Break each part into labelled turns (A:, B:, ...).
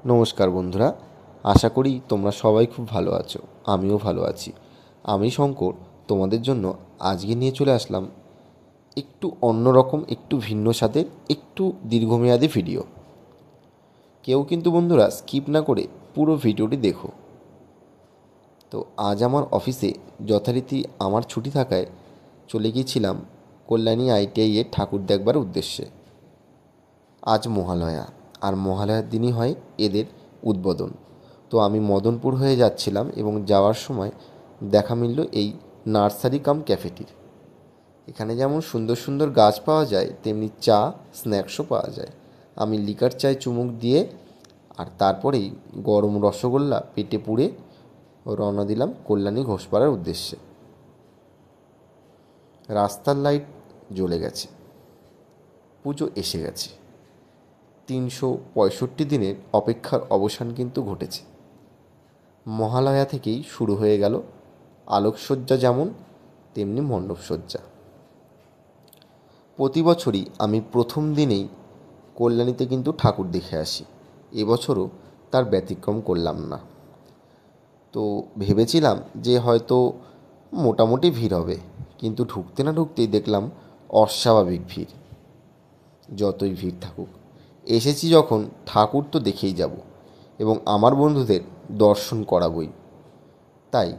A: নমস্কার বন্ধুরা, আশা করি তোমরা সবাই খুব ভালো আছো। আমিও ভালো আছি। আমি শঙ্কর তোমাদের জন্য আজকে নিয়ে চলে আসলাম একটু অন্যরকম, একটু ভিন্ন স্বাদের, একটু দীর্ঘমেয়াদী ভিডিও। কেউ কিন্তু বন্ধুরা স্কিপ না করে পুরো ভিডিওটি দেখো। তো আজ আমার অফিসে যথারীতি আমার ছুটি থাকায় চলে গিয়েছিলাম কল্যাণী ITI-এর ঠাকুর দেখবার উদ্দেশ্যে। আজ মহালয়া, আর মহালয়ার দিনই হয় এদের উদ্বোধন। তো আমি মদনপুর হয়ে যাচ্ছিলাম এবং যাওয়ার সময় দেখা মিলল এই নার্সারি কাম ক্যাফেটির। এখানে যেমন সুন্দর সুন্দর গাছ পাওয়া যায়, তেমনি চা স্ন্যাক্সও পাওয়া যায়। আমি লিকার চায় চুমুক দিয়ে আর তারপরেই গরম রসগোল্লা পেটে পুড়ে রওনা দিলাম কল্যাণী ঘোষপাড়ার উদ্দেশ্যে। রাস্তার লাইট জ্বলে গেছে, পুজো এসে গেছে। 365 দিনের অপেক্ষার অবসান কিন্তু ঘটেছে। মহালয়া থেকেই শুরু হয়ে গেল আলোকসজ্জা, যেমন তেমনি মণ্ডপসজ্জা। প্রতি বছরই আমি প্রথম দিনেই কল্যাণীতে কিন্তু ঠাকুর দেখে আসি। এবছরও তার ব্যতিক্রম করলাম না। তো ভেবেছিলাম যে হয়তো মোটামুটি ভিড় হবে, কিন্তু ঢুকতে না ঢুকতেই দেখলাম অস্বাভাবিক ভিড়। যতই ভিড় থাকুক, এসেছি যখন ঠাকুর তো দেখেই যাব এবং আমার বন্ধুদের দর্শন করাবই। তাই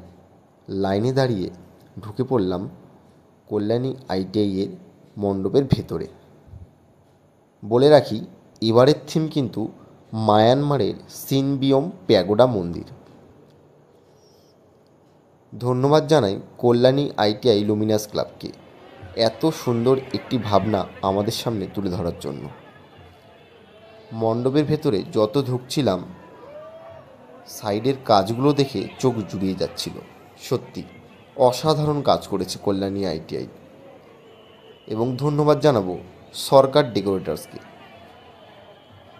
A: লাইনে দাঁড়িয়ে ঢুকে পড়লাম কল্যাণী ITI-এর মণ্ডপের ভেতরে। বলে রাখি, এবারের থিম কিন্তু মায়ানমারের সিনবিয়ম প্যাগোডা মন্দির। ধন্যবাদ জানাই কল্যাণী ITI লুমিনাস ক্লাবকে এত সুন্দর একটি ভাবনা আমাদের সামনে তুলে ধরার জন্য। মণ্ডপের ভেতরে যত ঢুকছিলাম, সাইডের কাজগুলো দেখে চোখ জুড়িয়ে যাচ্ছিল। সত্যি অসাধারণ কাজ করেছে কল্যাণী ITI। এবং ধন্যবাদ জানাবো সরকার ডেকোরেটার্সকে।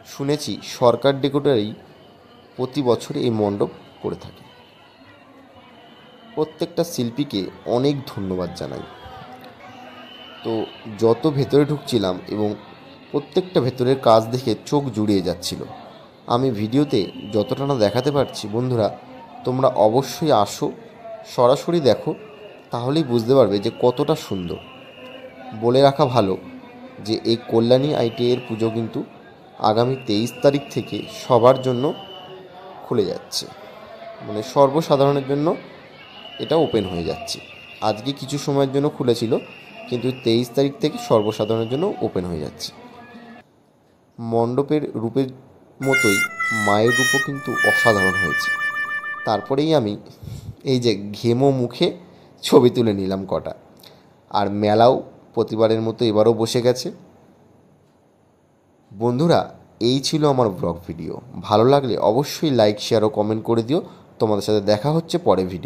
A: শুনেছি সরকার ডেকোরেটারই প্রতি বছর এই মণ্ডপ করে থাকে। প্রত্যেকটা শিল্পীকে অনেক ধন্যবাদ জানাই। তো যত ভেতরে ঢুকছিলাম এবং প্রত্যেকটা ভেতরের কাজ দেখে চোখ জুড়িয়ে যাচ্ছিল। আমি ভিডিওতে যতটা না দেখাতে পারছি, বন্ধুরা তোমরা অবশ্যই আসো, সরাসরি দেখো, তাহলেই বুঝতে পারবে যে কতটা সুন্দর। বলে রাখা ভালো যে এই কল্যাণী ITI-এর পুজো কিন্তু আগামী 23 তারিখ থেকে সবার জন্য খুলে যাচ্ছে, মানে সর্বসাধারণের জন্য এটা ওপেন হয়ে যাচ্ছে। আজকে কিছু সময়ের জন্য খুলেছিল, কিন্তু 23 তারিখ থেকে সর্বসাধারণের জন্য ওপেন হয়ে যাচ্ছে। মণ্ডপের রূপের মতোই মায়ের রূপও কিন্তু অসাধারণ হয়েছে। তারপরেই আমি এই যে ঘেমো মুখে ছবি তুলে নিলাম কটা। আর মেলাও প্রতিবারের মতো এবারও বসে গেছে। বন্ধুরা, এই ছিল আমার ব্লগ ভিডিও। ভালো লাগলে অবশ্যই লাইক, শেয়ার ও কমেন্ট করে দিও। তোমাদের সাথে দেখা হচ্ছে পরে ভিডিও।